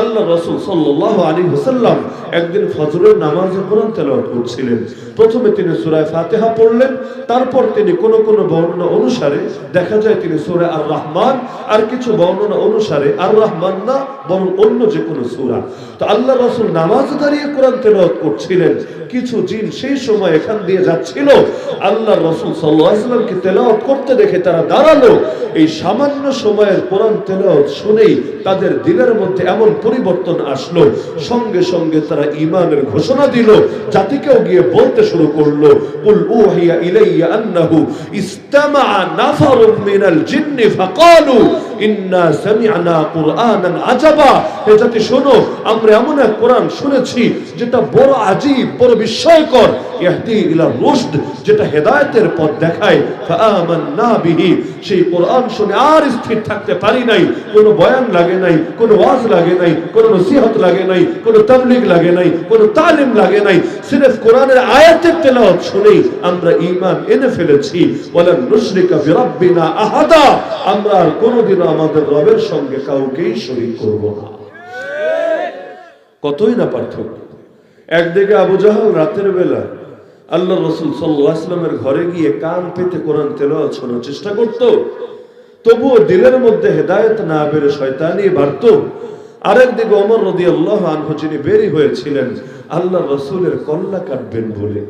আল্লাহ রাসূল সাল্লাল্লাহু আলাইহি ওয়াসাল্লাম একদিন ফজরের নামাজে কোরআন তেলাওয়াত করছিলেন। প্রথমে তিনি সূরা ফাতিহা পড়লেন, তারপর তিনি কোন কোন বর্ণনা অনুসারে দেখা যায় তিনি সূরা আর রহমান, আর কিছু বর্ণনা অনুসারে আর রহমান না বরং অন্য যে কোনো সূরা। তো আল্লাহ রাসূল নামাজে দাঁড়িয়ে কোরআন তেলাওয়াত করছিলেন। কিছু জিন সেই সময় এখান দিয়ে যাচ্ছিল, আল্লাহ রাসূল সাল্লাল্লাহু আলাইহি ওয়াসাল্লামকে তেলাওয়াত করতে দেখে তারা দাঁড়ালো। এই সামান্য সময়ের কোরআন তেলাওয়াত শুনেই তাদের দিলের মধ্যে এমন পরিবর্তন আসলো, সঙ্গে সঙ্গে তারা ঈমানের ঘোষণা দিল, জাতিকেও গিয়ে বলতে শুরু করলো, কুল উহিয়া ইলাইয়া আন্নাহু ইসতামাআ নাফারুম মিনাল জিন্নি ফাকালু ইন্না সামি'না কুরআনান আজাবা। হে জাতি শোনো, আমরা এমন এক কোরআন শুনেছি যেটা বড় আজীব, বড় বিস্ময়কর, ইহদি ইলা রুশদ, যেটা হেদায়েতের পথ দেখায়। ফাআমান্না বিহি, সেই কোরআন শুনে আর স্থির থাকতে পারি নাই। কোনো বয়ান লাগে নাই, কোনো ওয়াজ লাগে নাই, কোনো নসিহত লাগে নাই, কোনো তাবলীগ লাগে নাই, কোনো তালিম লাগে নাই, সির্ফ কোরআনের আয়াতের তেলাওয়াত শুনেই আমরা ঈমান এনে ফেলেছি। ওয়ালান নুশরিকা বিরাব্বিনা আহাদা, আমরা আর কোনোদিনও আমাদের রবের সঙ্গে কাউকেই শরীক করব না। কতই না পার্থক্য। একদিকে আবু জাহল রাতের বেলা আল্লাহ রাসূল সাল্লাল্লাহু আলাইহি ওয়াসাল্লামের ঘরে গিয়ে কান পেতে কোরআন তেলাওয়াত শোনার চেষ্টা করত, তবুও দিলের মধ্যে হেদায়েত না বেরে শয়তানি বাড়ত। আরেকদিকে ওমর রাদিয়াল্লাহু আনহু যিনি বেরি হয়েছিলেন আল্লাহ রাসূলের কল্লা কাটবেন বলে,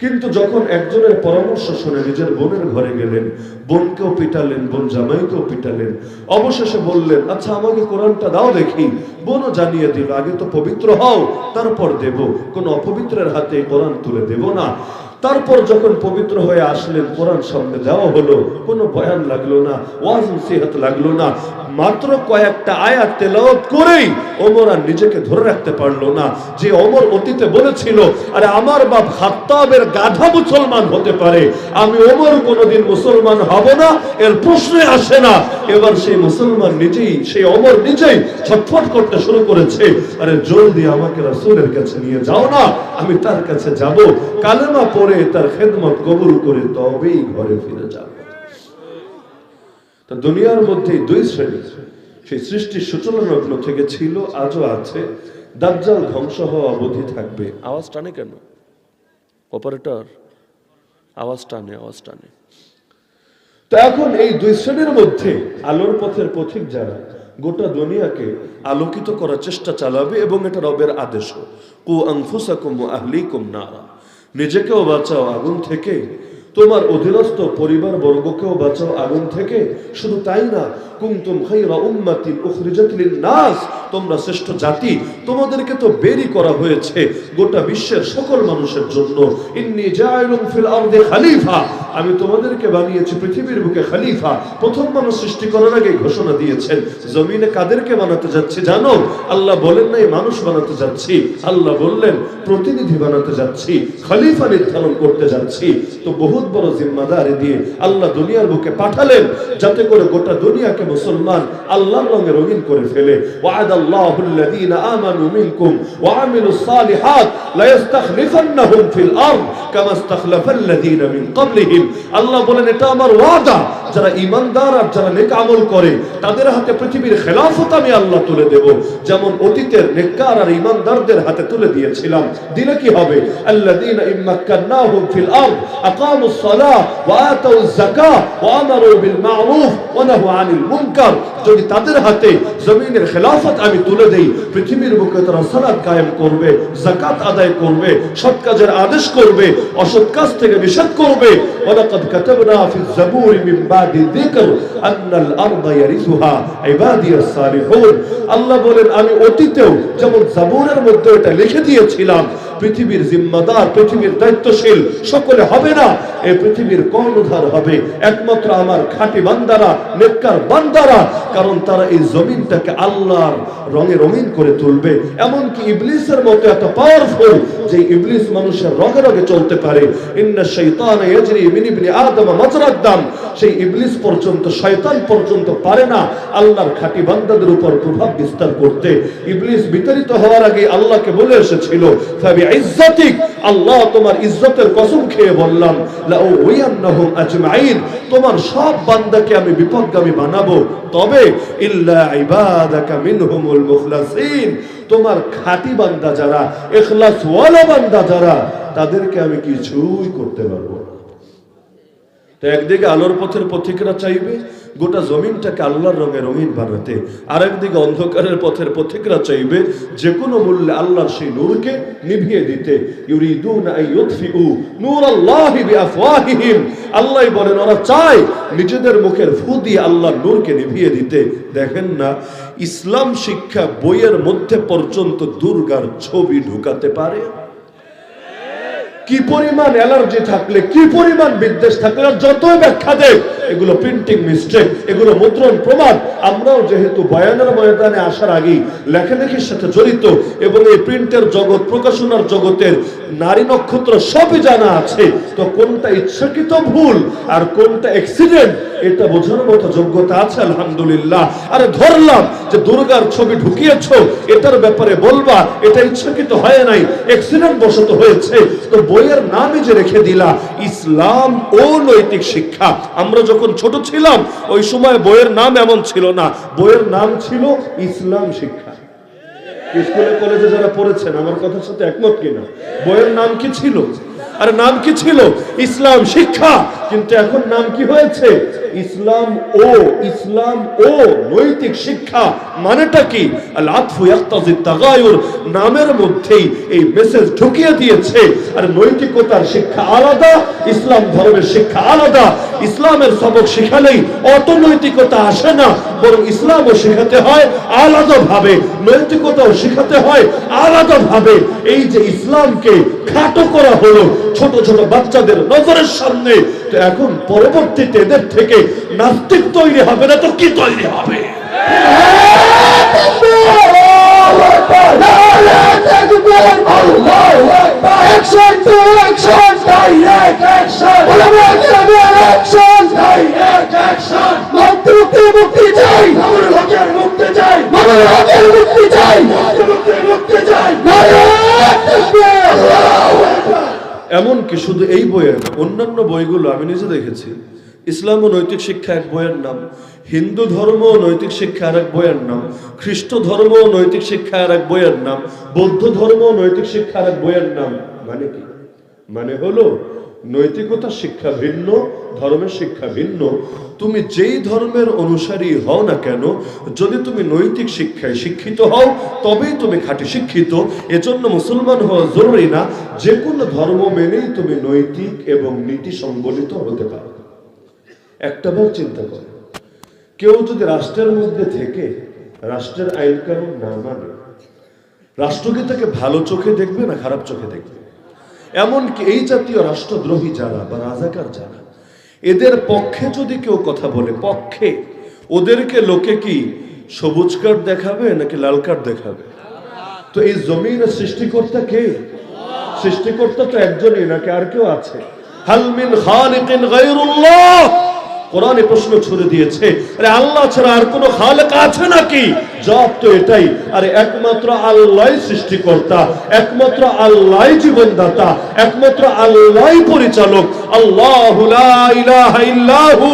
কিন্তু যখন একজনের পরামর্শ শুনে নিজের বোনের ঘরে গেলেন, বোনকেও পিটালেন, বোন জামাইকেও পিটালেন, অবশেষে বললেন, আচ্ছা আমাকে কোরআনটা দাও দেখি। বোনও জানিয়ে দিল, আগে তো পবিত্র হও তারপর দেব, কোন অপবিত্রের হাতে কোরআন তুলে দেব না। তারপর যখন পবিত্র হয়ে আসলেন, কোরআন সামনে দেওয়া হলো, কোনো বয়ান লাগলো না, ওয়াজ নসিহত লাগলো না, মাত্র কয়েকটা আয়াত তেলাওয়াত করেই ওমর আর নিজেকে ধরে রাখতে পারলো না। যে ওমর অতীতে বলেছিল, আরে আমার বাপ খাত্তাবের গাধা মুসলমান হতে পারে, আমি ওমর কোনোদিন মুসলমান হব না, এর প্রশ্নই আসে না। এবার সেই মুসলমান নিজেই, সেই ওমর নিজেই ছটফট করতে শুরু করেছে, আরে জলদি আমাকে রাসূলের কাছে নিয়ে যাও না, আমি তার কাছে যাব, কালেমা পড়ে তার খেদমত কবুল করে তবেই ঘরে ফিরে যাব। তা দুনিয়ার মধ্যে দুই শ্রেণী, সেই সৃষ্টির সূচনা লগ্ন থেকে ছিল, আজও আছে। দাজ্জাল ধ্বংস হওয়া অবধি থাকবে। আওয়াজ টানে কেন অপারেটর? আওয়াজ টানে, আওয়াজ টানে। তো এখন এই দুই শ্রেণীর মধ্যে আলোর পথের পথিক যারা গোটা দুনিয়াকে আলোকিত করার চেষ্টা চালাবে, এবং এটা রবের আদেশ, কু আনফুসাকুম ওয়া আহলিকুম নারা, নিজেকেও বাঁচাও আগুন থেকে, তোমার অধীনস্থ পরিবার বর্গকেও বাঁচাও আগুন থেকে। শুধু তাই না, কুনতুম খায়রা উম্মাতিন উখরিজাত লিন-নাস, তোমরা শ্রেষ্ঠ জাতি, তোমাদেরকে তো বেরি করা হয়েছে গোটা বিশ্বের সকল মানুষের জন্য। ইন্নী জাইলুন ফিল আরদি খলিফা, আমি তোমাদেরকে বানিয়েছি পৃথিবীর বুকে খলিফা। প্রথম মানুষ সৃষ্টি করার আগে ঘোষণা দিয়েছেন, জমিনে কাদেরকে বানাতে যাচ্ছি জানো? আল্লাহ বলেন নাই মানুষ বানাতে যাচ্ছি, আল্লাহ বললেন প্রতিনিধি বানাতে যাচ্ছি, খলিফা নির্ধারণ করতে যাচ্ছি। তো বহুত বড় জিম্মাদারি দিয়ে আল্লাহ দুনিয়ার বুকে পাঠালেন, যাতে করে গোটা দুনিয়াকে মুসলমান আল্লাহর রঙে রঙিন করে ফেলে। ওয়া'দাল্লাহুল্লাযীনা আমানু মিনকুম ওয়া আমিলুস সালিহাত লা ইস্তাখলিফান্নাহুম ফিল আরদ কামা ইস্তাখলাফাল্লাযীনা মিন ক্বাবলিহিম। আল্লাহ বলেন, এটা আমার ওয়াদা, যারা ঈমানদার আর যারা নেক আমল করে তাদের হাতে পৃথিবীর খেলাফত আমি আল্লাহ তুলে দেব, যেমন অতীতের নেককার আর ঈমানদারদের হাতে তুলে দিয়েছিলাম। দিলে কি হবে? আল্লাযীনা ইম্মাক্কান্নাহুম ফিল আরদ আকামুস সালাহ ওয়া আতাউয যাকাহ ওয়া আমারু বিল মা'রুফ ওয়া নাহু আনিল মুনকার। যদি তাদের হাতে জমিনের খেলাফত আমি তুলে দেই, পৃথিবীর বুকে তারা সালাত কায়েম করবে, যাকাত আদায় করবে, সৎ কাজের আদেশ করবে, অসৎ কাজ থেকে নিষেধ করবে। ওয়ালাকাদ কাতাবনা ফিজ যাবুরি মিন বাদি যিকর আন্নাল আরদা ইয়ারিসুহা ইবাদিয়াস সালিহুন। আল্লাহ বলেন, আমি অতীতেও যেমন যাবুরের মধ্যে এটা লিখে দিয়েছিলাম, পৃথিবীর জিম্মাদার, পৃথিবীর দায়িত্বশীল সকলে হবে না, এই পৃথিবীর কর্ণধার হবে একমাত্র আমার খাঁটি বান্দারা, নেককার বান্দারা, কারণ তারা এই জমিনটাকে আল্লাহর রঙে রঙিন করে তুলবে। এমনকি ইবলিসের মতো এত পাওয়ারফুল যে ইবলিস মানুষের রঙে রঙে চলতে পারে। ইন্না শাইতানা ইয়াজরি মিন ইবনি আদম মাজরাদ দাম, সেই ইবলিস পর্যন্ত, শয়তান পর্যন্ত পারে না আল্লাহর খাঁটি বান্দাদের উপর প্রভাব বিস্তার করতে। ইবলিস বিতাড়িত হওয়ার আগে আল্লাহকে বলে এসেছিল, ফাবি বিইজ্জাতিক, আল্লাহ তোমার ইজ্জতের কসম খেয়ে বললাম, লাউয়ান্নাহুম আজমাইন, তোমার সব বান্দাকে আমি বিপদগামী বানাবো, তবে ইল্লা ইবাদাকা মিনহুমুল মুখলাসিন, তোমার খাঁটি বান্দা যারা, ইখলাস ওয়ালা বান্দা যারা, তাদেরকে আমি কিছুই করতে পারবো না। তো একদিকে আলোর পথের পথিকরা চাইবে গোটা জমিনটাকে আল্লাহর রঙে রঙিন বানাতে, আর একদিকে অন্ধকারের পথের পথিকরা চাইবে যে কোনো মূল্যে আল্লাহর সেই নূরকে নিভিয়ে দিতে। ইউরিদুনা আন ইউতফিউ নূরাল্লাহি বিআফওয়াহিহিম, আল্লাহ বলেন ওরা চায় নিজেদের মুখের ফু দিয়ে আল্লাহর নূরকে নিভিয়ে দিতে। দেখেন না, ইসলাম শিক্ষা বইয়ের মধ্যে পর্যন্ত দুর্গার ছবি ঢুকাতে পারে। কি পরিমাণ অ্যালার্জি থাকলে, কি পরিমাণ বিদ্বেষ থাকলে, যতই ব্যাখ্যা দেয়, এগুলো প্রিন্টিং মিস্টেক, এগুলো মুদ্রণ প্রমাণ। আমরাও যেহেতু বয়ানের ময়দানে আসার আগেই লেখালেখির সাথে জড়িত এবং এই প্রিন্টের জগৎ, প্রকাশনার জগতের নারী নক্ষত্র সবই জানা আছে, তো কোনটা ইচ্ছাকৃত ভুল আর কোনটা অ্যাক্সিডেন্ট এটা বোঝানোর মতো যোগ্যতা আছে আলহামদুলিল্লাহ। আরে ধরলাম যে দুর্গার ছবি ঢুকিয়েছো, এটার ব্যাপারে বলবা এটা ইচ্ছাকৃত হয় নাই, অ্যাক্সিডেন্ট বশত হয়েছে, তো বইয়ের নামই যে রেখে দিলা ইসলাম ও নৈতিক শিক্ষা। আমরা যখন ছোট ছিলাম ওই সময় বইয়ের নাম এমন ছিল না, বইয়ের নাম ছিল ইসলাম শিক্ষা। স্কুলে কলেজে যারা পড়েছেন আমার কথার সাথে একমত কিনা? বইয়ের নাম কি ছিল? আরে নাম কি ছিল? ইসলাম শিক্ষা। কিন্তু এখন নাম কি হয়েছে? ইসলাম ও নৈতিক শিক্ষা। মানেটা কি? আল আতফু ইয়াক্তাজি তাগায়ুর, নামের মধ্যেই এই মেসেজ ঢুকিয়ে দিয়েছে। আর নৈতিকতার শিক্ষা আলাদা, ইসলাম ধর্মের শিক্ষা আলাদা। ইসলামের সবক শিখালেই অনৈতিকতা আসে না, বরং ইসলামও শেখাতে হয় আলাদা ভাবে, নৈতিকতাও শেখাতে হয় আলাদা ভাবে। এই যে ইসলামকে খাটো করা হলো ছোট ছোট বাচ্চাদের নজরের সামনে, তো এখন পরবর্তীতে এদের থেকে নাস্তিক তৈরি হবে না তো কি তৈরি হবে? এমনকি শুধু এই বইয়ের অন্যান্য বইগুলো আমি নিজে দেখেছি, ইসলাম ও নৈতিক শিক্ষা এক বইয়ের নাম, হিন্দু ধর্ম ও নৈতিক শিক্ষা আর এক বইয়ের নাম, খ্রিস্ট ধর্ম ও নৈতিক শিক্ষা আর এক বইয়ের নাম, বৌদ্ধ ধর্ম ও নৈতিক শিক্ষা আর এক বইয়ের নাম। মানে কি? মানে হলো নৈতিকতার শিক্ষা ভিন্ন, ধর্মের শিক্ষা ভিন্ন। তুমি যেই ধর্মের অনুসারী হও না কেন, যদি তুমি নৈতিক শিক্ষায় শিক্ষিত হও তবেই তুমি খাঁটি শিক্ষিত। এজন্য মুসলমান হওয়া জরুরি না, যে কোনো ধর্ম মেনেই তুমি নৈতিক এবং নীতি সম্বলিত হতে পারো। একটাবার চিন্তা করো, কেউ যদি রাষ্ট্রের মধ্যে থেকে রাষ্ট্রের আইন কানুন না মানে, রাষ্ট্রকে তাকে ভালো চোখে দেখবে না খারাপ চোখে দেখবে? এমনকি এই জাতীয় রাষ্ট্রদ্রোহী যারা বা রাজাকার যারা, এদের পক্ষে যদি কেউ কথা বলে, পক্ষে, ওদেরকে লোকে কি সবুজ কার্ড দেখাবে নাকি লাল কার্ড দেখাবে? তো এই জমিনের সৃষ্টিকর্তা কে? সৃষ্টিকর্তা তো একজনই, নাকি আর কেউ আছে? হাল মিন খালিকিন গায়রুল্লাহ, কোরআনে প্রশ্ন ছুড়ে দিয়েছে, আরে আল্লাহ ছাড়া আর কোনো খালেক আছে নাকি? জবাব তো এটাই, আরে একমাত্র আল্লাহই সৃষ্টিকর্তা, একমাত্র আল্লাহই জীবনদাতা, একমাত্র আল্লাহই পরিচালক। আল্লাহু লা ইলাহা ইল্লাহু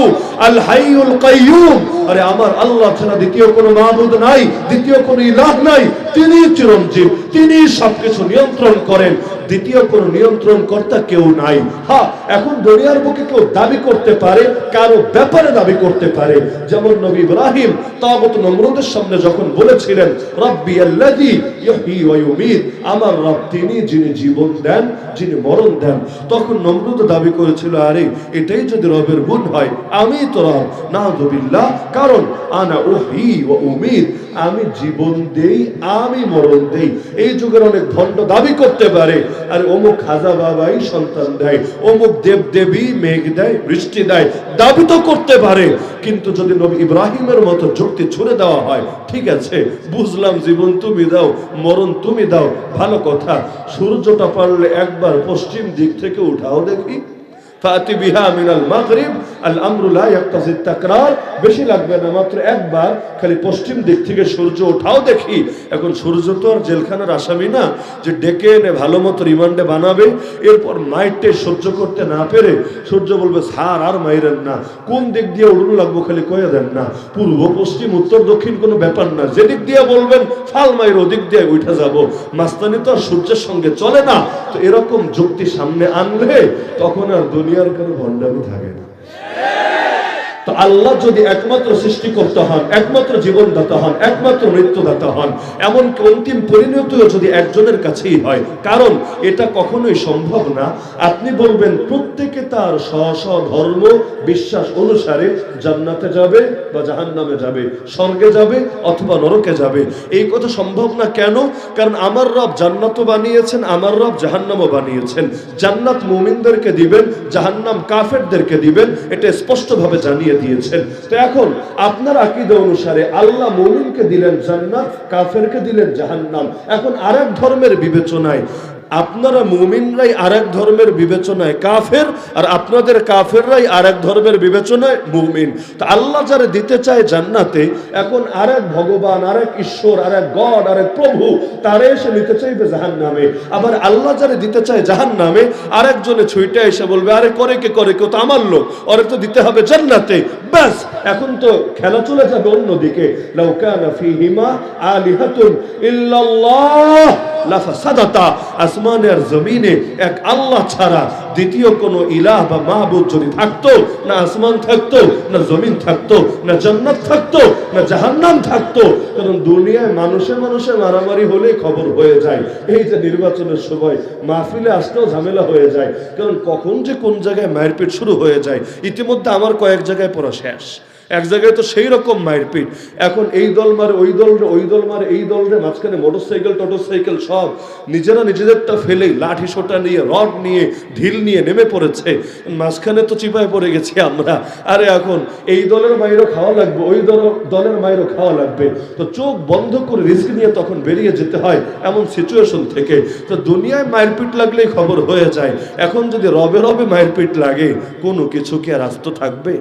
আল হাইয়ুল কাইয়ুম, আরে আমার আল্লাহ ছাড়া দ্বিতীয় কোনো মাবুদ নাই, দ্বিতীয় কোনো ইলাহ নাই, তিনি চিরঞ্জীব, তিনি সবকিছু নিয়ন্ত্রণ করেন, দ্বিতীয় কোনো নিয়ন্ত্রণ কর্তা কেউ নাই। হ্যাঁ, এখন দুনিয়ার বুকে কেউ দাবি করতে পারে, কারো ব্যাপারে দাবি করতে পারে, যেমন নবী ইব্রাহিম তাগুত নমরুদের সামনে যখন বলেছিলেন রব্বি আল্লাযী ইহয়ী ওয়া ইউমীত, আমার রব তিনি যিনি জীবন দেন, যিনি মরণ দেন, তখন নমরুদ দাবি করেছিল, আরে এটাই যদি রবের গুণ হয়, আমি তো রব, নাউযুবিল্লাহ, কারণ আনা উহয়ী ওয়া উমীত, আমি জীবন দেই, আমি মরণ দেই। এই যুগের অনেক ভণ্ড দাবি করতে পারে, আর অমুক খাজা বাবাই সন্তান দেয়, অমুক দেব দেবী মেঘ দেয়, বৃষ্টি দেয়, দাবি তো করতে পারে। কিন্তু যদি নবী ইব্রাহিমের মতো যুক্তি ছুড়ে দেওয়া হয়, ঠিক আছে বুঝলাম জীবন তুমি দাও, মরণ তুমি দাও, ভালো কথা, সূর্যটা পারলে একবার পশ্চিম দিক থেকে উঠাও দেখি, ফাতি বিহা মিনাল মাগরিব, আল আমরু লা ইয়াকতাজি তাকরার, বেশি লাগবে না, মাত্র একবার খালি পশ্চিম দিক থেকে সূর্য ওঠাও দেখি। এখন সূর্য তো আর জেলখানার আসামি না যে ডেকে এনে ভালো মতো রিমান্ডে বানাবে, এরপর মাইটে সহ্য করতে না পেরে সূর্য বলবে স্যার আর মাইরেন না, কোন দিক দিয়ে উড়ুন লাগবো খালি কয়ে দেন না, পূর্ব পশ্চিম উত্তর দক্ষিণ কোনো ব্যাপার না, যেদিক দিয়ে বলবেন ফাল মাইর ওদিক দিয়ে উঠে যাব, মাস্তানি তো আর সূর্যের সঙ্গে চলে না। তো এরকম যুক্তি সামনে আনলে তখন আর দুনিয়ার কোনো ভণ্ডামি থাকে না। তো আল্লাহ যদি একমাত্র সৃষ্টিকর্তা হন, একমাত্র জীবনদাতা হন, একমাত্র মৃত্যুদাতা হন, এমন অন্তিম পরিণতিও যদি একজনের কাছেই হয়, কারণ এটা কখনোই সম্ভব না আপনি বলবেন প্রত্যেকে তার স্ব ধর্ম বিশ্বাস অনুসারে জান্নাতে যাবে বা জাহান্নামে যাবে, স্বর্গে যাবে অথবা নরকে যাবে, এই কথা সম্ভব না। কেন? কারণ আমার রব জান্নাতও বানিয়েছেন, আমার রব জাহান্নামও বানিয়েছেন। জান্নাত মুমিনদেরকে দিবেন, জাহান্নাম কাফেরদেরকে দিবেন, এটা স্পষ্টভাবে জানিয়ে দিয়েছেন। তো এখন আপনার আকীদা অনুসারে আল্লাহ মুমিনকে দিলেন জান্নাত, কাফেরকে দিলেন জাহান্নাম। এখন আরেক ধর্মের বিবেচনায় আপনারা মুমিনরাই আরেক ধর্মের বিবেচনায় কাফের, আর আপনাদের কাফেররাই আরেক ধর্মের বিবেচনায় মুমিন। তো আল্লাহ যারা দিতে চায় জান্নাতে, এখন আরেক ভগবান, আরেক ঈশ্বর, আরেক গড, আরেক প্রভু, তারা এসে নিতে চাইবে জাহান্নামে। আবার আল্লাহ যারা দিতে চায় জাহান্নামে, আরেকজনে ছুইটা এসে বলবে আরে করে কে তো আমার লোক, ওরে তো দিতে হবে জান্নাতে। ব্যাস, এখন তো খেলা চলে যাবে অন্যদিকে। লাউ কানা ফীহিমা আলিহাতুন ইল্লাল্লাহ লাফাসাদাতা, আসমানে আর জমিনে এক আল্লাহ ছাড়া দ্বিতীয় কোনো ইলাহ বা মাহবুদ যদি থাকতো, না আসমান থাকতো, না জমিন থাকতো, না জান্নাত থাকতো, না জাহান্নাম থাকতো। কারণ দুনিয়ায় মানুষে মানুষে মারামারি হলে খবর হয়ে যায়। এই যে নির্বাচনের সময় মাহফিলে আসতেও ঝামেলা হয়ে যায়, কারণ কখন যে কোন জায়গায় মারপিট শুরু হয়ে যায়। ইতিমধ্যে আমার কয়েক জায়গায় পড়া শেষ, এক জায়গায় তো সেই রকম মারপিট। এখন এই দল মারে ওই দল, ওই দল মারে এই দল, মাঝখানে মোটরসাইকেল টোটরসাইকেল সব নিজেরা নিজেদেরটা ফেলেই লাঠি সোটা নিয়ে, রড নিয়ে, ঢিল নিয়ে নেমে পড়েছে। মাঝখানে তো চিপায় পড়ে গেছি আমরা। আরে এখন এই দলের মাইরও খাওয়া লাগবে, ওই দলের মাইরও খাওয়া লাগবে। তো চোখ বন্ধ করে রিস্ক নিয়ে তখন বেরিয়ে যেতে হয় এমন সিচুয়েশন থেকে। তো দুনিয়ায় মারপিট লাগলেই খবর হয়ে যায়। এখন যদি রবে রবে মারপিট লাগে, কোনো কিছু কি আর আস্ত থাকবে?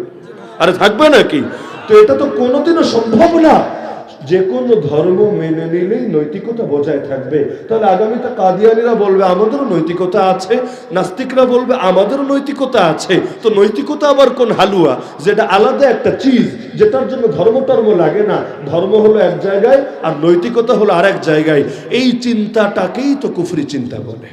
আরে থাকবে নাকি? তো এটা তো কোনোদিনও সম্ভব না। যে কোনো ধর্ম মেনে নিলেই নৈতিকতা বজায় থাকবে। তাহলে আগামীতে কাদিয়ানীরা বলবে আমাদেরও নৈতিকতা আছে, নাস্তিকরা বলবে আমাদেরও নৈতিকতা আছে। তো নৈতিকতা আবার কোন হালুয়া, যেটা আলাদা একটা চিজ, যেটার জন্য ধর্ম টর্ম লাগে না। ধর্ম হলো এক জায়গায় আর নৈতিকতা হলো আরেক জায়গায়। এই চিন্তাটাকেই তো কুফরি চিন্তা বলে।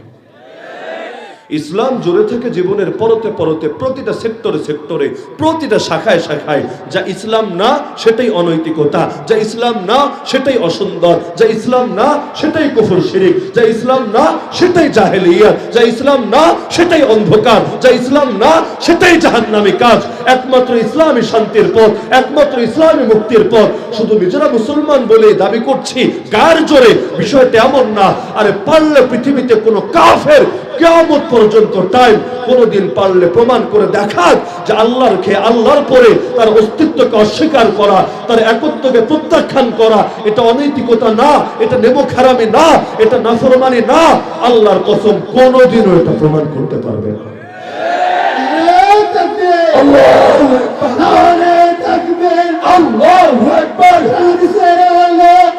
ইসলাম জুড়ে থাকে জীবনের পরতে পরতে, প্রতিটা সেক্টরে সেক্টরে, প্রতিটা শাখায় শাখায়। যা ইসলাম না সেটাই অনৈতিকতা, যা ইসলাম না সেটাই অসুন্দর, যা ইসলাম না সেটাই কুফর শিরিক, যা ইসলাম না সেটাই জাহেলিয়াত, যা ইসলাম না সেটাই অন্ধকার, যা ইসলাম না সেটাই জাহান্নামী কাজ। একমাত্র ইসলামী শান্তির পথ, একমাত্র ইসলামী মুক্তির পথ। শুধু নিজেরা মুসলমান বলে দাবি করছি গায়ের জোরে, বিষয়টা এমন না। আরে পারলে পৃথিবীতে কোনো কাফের কিয়ামত পর্যন্ত টাইম কোনদিন পারলে প্রমাণ করে দেখাক যে আল্লাহর খেয়ে আল্লাহর পরে তার অস্তিত্বকে অস্বীকার করা, তার একত্বকে প্রত্যাখ্যান করা, এটা অনৈতিকতা না, এটা নেমখারামি না, এটা নাফরমানি না। আল্লাহর কসম কোনদিনও এটা প্রমাণ করতে পারবে না। আল্লাহু আকবার,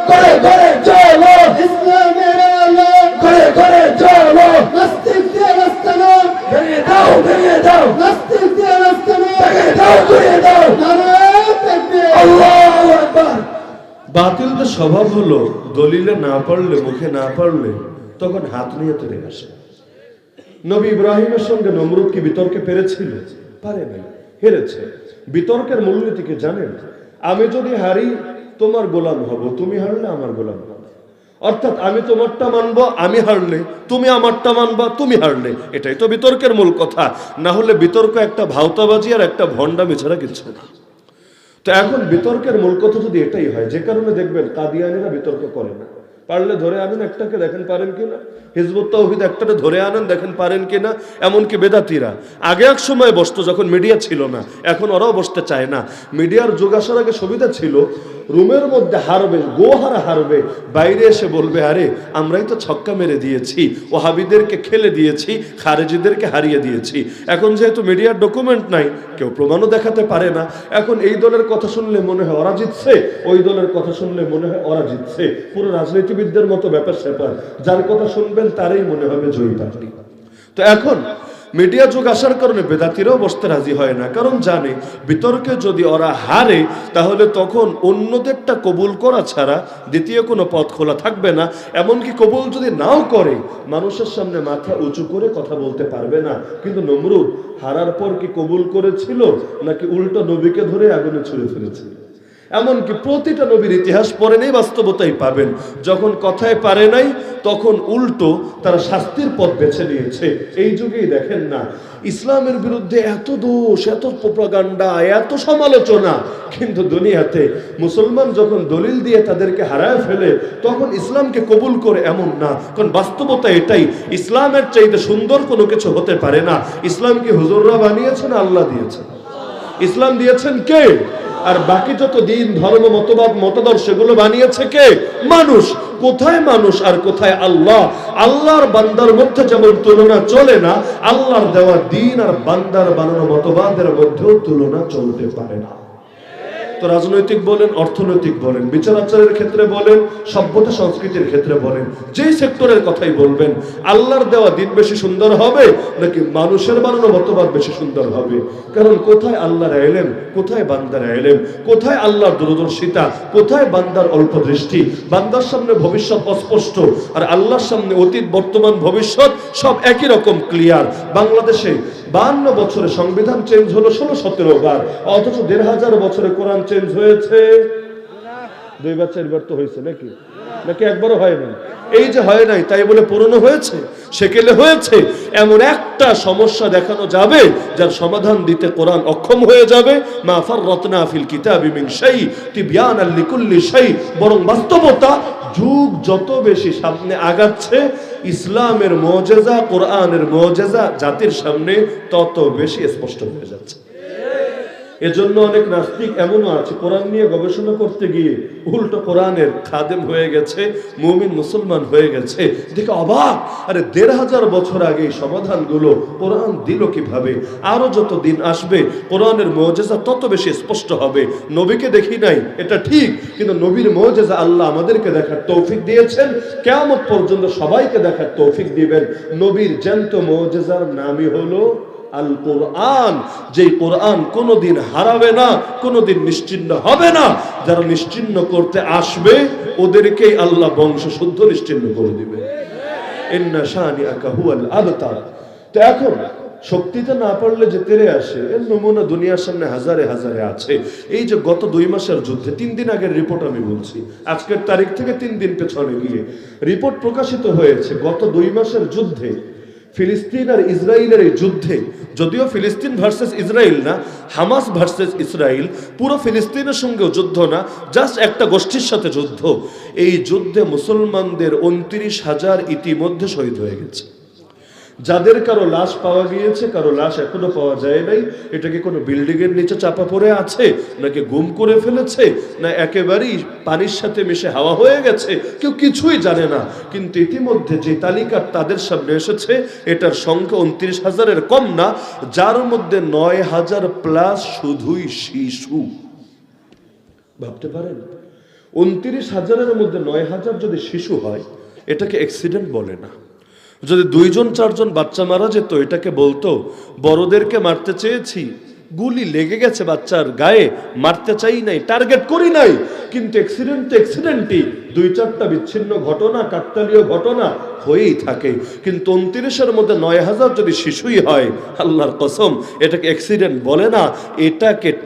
করে করে চলো ইসলামের আলো, করে করে চলো নাস্তিক দিয়ে রাস্তা নাও, ভেঙে দাও ভেঙে দাও নাস্তিক দিয়ে রাস্তা নাও, ভেঙে দাও ঘুরিয়ে দাও, নারায়ে তাকবীর, আল্লাহু আকবার। বাতিলদের স্বভাব হলো দলিলে না পারলে, মুখে না পারলে তখন হাত নিয়ে তুলে আসে। নবী ইব্রাহিমের সঙ্গে নমরুদ কি বিতর্কে পেরেছিল? পারে নাই, হেরেছে। বিতর্কের মূলনীতি কি জানেন? আমি যদি হারি তোমার গোলাম হব, তুমি হারলে আমার গোলাম হব। অর্থাৎ আমি তোমারটা মানবো, আমি হারলে তুমি আমারটা মানবা, তুমি হারলে। এটাই তো বিতর্কের মূল কথা। না হলে বিতর্ক একটা ভাওতাবাজি আর একটা ভণ্ডামি ছাড়া কিছু না। তো এখন বিতর্কের মূল কথা যদি এটাই হয়, যে কারণে দেখবেন কাদিয়ানীরা বিতর্ক করে না, পারলে ধরে আনেন একটাকে, দেখেন পারেন কিনা। হিজবুত তাওহীদ একটাকে ধরে আনেন, দেখেন পারেন কিনা। এমনকি বেদাতিরা আগে এক সময় বসতো যখন মিডিয়া ছিল না, এখন ওরাও বসতে চায় না। মিডিয়ার যুগ আসার আগে সুবিধা ছিল, রুমের মধ্যে হারবে, গোহারা হারবে, বাইরে এসে বলবে আরে আমরাই তো ছক্কা মেরে দিয়েছি, ওহাবিদেরকে খেলে দিয়েছি, খারেজিদেরকে হারিয়ে দিয়েছি। এখন যেহেতু মিডিয়ার ডকুমেন্ট নাই, কেউ প্রমাণও দেখাতে পারে না, এখন এই দলের কথা শুনলে মনে হয় ওরা জিতছে, ওই দলের কথা শুনলে মনে হয় ওরা জিতছে। পুরো রাজনীতিবিদদের মতো ব্যাপার স্যাপার, যার কথা শুনবেন তারই মনে হবে জয়ী পার্টি। তো এখন মিডিয়া যুগ আসার কারণে বেদাতিরাও বসতে রাজি হয় না, কারণ জানে বিতর্কে যদি ওরা হারে তাহলে তখন অন্যদেরটা কবুল করা ছাড়া দ্বিতীয় কোনো পথ খোলা থাকবে না। এমনকি কবুল যদি নাও করে, মানুষের সামনে মাথা উঁচু করে কথা বলতে পারবে না। কিন্তু নমরুদ হারার পর কি কবুল করেছিল, নাকি উল্টো নবীকে ধরে আগুনে ছুঁড়ে ফেলেছিল? এমনকি প্রতিটা নবীর ইতিহাস পড়ে নেই, বাস্তবতাই পাবেন। যখন কথায় পারে নাই তখন উল্টো তারা শাস্তির পথ বেছে নিয়েছে। এই যুগেই দেখেন না, ইসলামের বিরুদ্ধে এত দোষ, এত প্রোপাগান্ডা, এত সমালোচনা, কিন্তু দুনিয়াতে মুসলমান যখন দলিল দিয়ে তাদেরকে হারায় ফেলে তখন ইসলামকে কবুল করে এমন না। কারণ বাস্তবতা এটাই, ইসলামের চাইতে সুন্দর কোনো কিছু হতে পারে না। ইসলাম কি হুজুররা বানিয়েছেন, আল্লাহ দিয়েছেন? ইসলাম দিয়েছেন কে? আর বাকি যত দিন, ধর্ম, মতবাদ, মতাদর্শ সেগুলো বানিয়েছে কে? মানুষ। কোথায় মানুষ আর কোথায় আল্লাহ? আল্লাহর বান্দার মধ্যে যেমন তুলনা চলে না, আল্লাহর দেওয়া দিন আর বান্দার বানানো মতবাদের মধ্যেও তুলনা চলতে পারে না। তো রাজনৈতিক বলেন, অর্থনৈতিক বলেন, বিচার আচারের ক্ষেত্রে বলেন, সভ্যতা সংস্কৃতির ক্ষেত্রে বলেন, যেই সেক্টরের কথাই বলবেন, আল্লাহর দেওয়া দিন বেশি সুন্দর হবে নাকি মানুষের বানানো মতবাদ বেশি সুন্দর হবে? কারণ কোথায় আল্লাহর ইলম, কোথায় বান্দার ইলম, কোথায় আল্লাহর দূরদর্শিতা, কোথায় বান্দার অল্প দৃষ্টি? বান্দার সামনে ভবিষ্যৎ অস্পষ্ট, আর আল্লাহর সামনে অতীত, বর্তমান, ভবিষ্যৎ সব একই রকম ক্লিয়ার। বাংলাদেশে 52 বছরে সংবিধান চেঞ্জ হলো 16-17 বার, অথচ 1500 বছরে কোরআন চেঞ্জ হয়েছে 2 বার 4 বার তো হয়েছে নাকি? নাকি একবারও হয় নাই? এই যে হয় নাই তাই বলে পুরনো হয়েছে, সেকেলে হয়েছে, এমন একটা সমস্যা দেখানো যাবে যার সমাধান দিতে কোরআন অক্ষম হয়ে যাবে? মা ফাররাতনা ফিল কিতাবি মিন শাই তিবয়ানাল লিকুল্লি শাই। বরং বাস্তবতা যুগ যত বেশি সামনে আগাচ্ছে, ইসলামের মুজিজা, কোরআনের মুজিজা জাতির সামনে তত বেশি স্পষ্ট হয়ে যাচ্ছে। এজন্য অনেক নাস্তিক এমনও আছে, কোরআন নিয়ে গবেষণা করতে গিয়ে উল্টো কোরআনের খাদেম হয়ে গেছে, মুমিন মুসলমান হয়ে গেছে। দেখে অবাক, আরে 1500 বছর আগে এই সমাধানগুলো কোরআন দিল কিভাবে? আরো যত দিন আসবে কোরআনের মুজিজা তত বেশি স্পষ্ট হবে। নবীকে দেখি নাই এটা ঠিক, কিন্তু নবীর মুজিজা আল্লাহ আমাদেরকে দেখার তৌফিক দিয়েছেন, কিয়ামত পর্যন্ত সবাইকে দেখার তৌফিক দিবেন। নবীর জ্যান্ত মুজিজার নামই হলো আল কোরআন, যেই কোরআন কোনোদিন হারাবে না, কোনোদিন নিশ্চিহ্ন হবে না। যারা নিশ্চিহ্ন করতে আসবে ওদেরকেই আল্লাহ বংশ শুদ্ধ নিশ্চিহ্ন করে দিবে। ইন্না শানিআকা হুয়াল আবতার। তো এখন শক্তিতে না পারলে যে তেরে আসে, এর নমুনা দুনিয়ার সামনে হাজারে হাজারে আছে। এই যে গত 2 মাসের যুদ্ধে, 3 দিন আগের রিপোর্ট আমি বলছি, আজকের তারিখ থেকে 3 দিন পেছনে গিয়ে রিপোর্ট প্রকাশিত হয়েছে। গত 2 মাসের যুদ্ধে, ফিলিস্তিন আর ইসরায়েলের এই যুদ্ধে, যদিও ফিলিস্তিন ভার্সেস ইসরায়েল না, হামাস ভার্সেস ইসরায়েল, পুরো ফিলিস্তিনের সঙ্গেও যুদ্ধ না, জাস্ট একটা গোষ্ঠীর সাথে যুদ্ধ। এই যুদ্ধে মুসলমানদের 29,000 ইতিমধ্যে শহীদ হয়ে গেছে। যাদের কারো লাশ পাওয়া গিয়েছে, কারো লাশ এখনো পাওয়া যায় নাই। এটা কি কোনো বিল্ডিং এর নিচে চাপা পড়ে আছে, নাকি গুম করে ফেলেছে, না একেবারেই পানির সাথে মিশে হাওয়া হয়ে গেছে, কেউ কিছুই জানে না। কিন্তু ইতিমধ্যে যে তালিকা তাদের সামনে এসেছে, এটার সংখ্যা 29,000-এর কম না, যার মধ্যে 9,000 প্লাস শুধুই শিশু। ভাবতে পারেন, 29,000-এর মধ্যে 9,000 যদি শিশু হয়, এটাকে অ্যাক্সিডেন্ট বলে না। যদি 2-4জন বাচ্চা মারা যেত, এটাকে বলতো বড়দেরকে মারতে চেয়েছি, গুলি লেগে গেছে বাচ্চার গায়ে, মারতে চাই নাই, টার্গেট করি নাই। কিন্তু অ্যাক্সিডেন্ট তো অ্যাক্সিডেন্টই, 2-4টা বিচ্ছিন্ন ঘটনা, কাকতালীয় ঘটনা হয়েই থাকে। কিন্তু 29-এর মধ্যে 9,000 যদি শিশুই হয়, আল্লাহর কসম, এটাকে অ্যাক্সিডেন্ট বলে না, এটাকে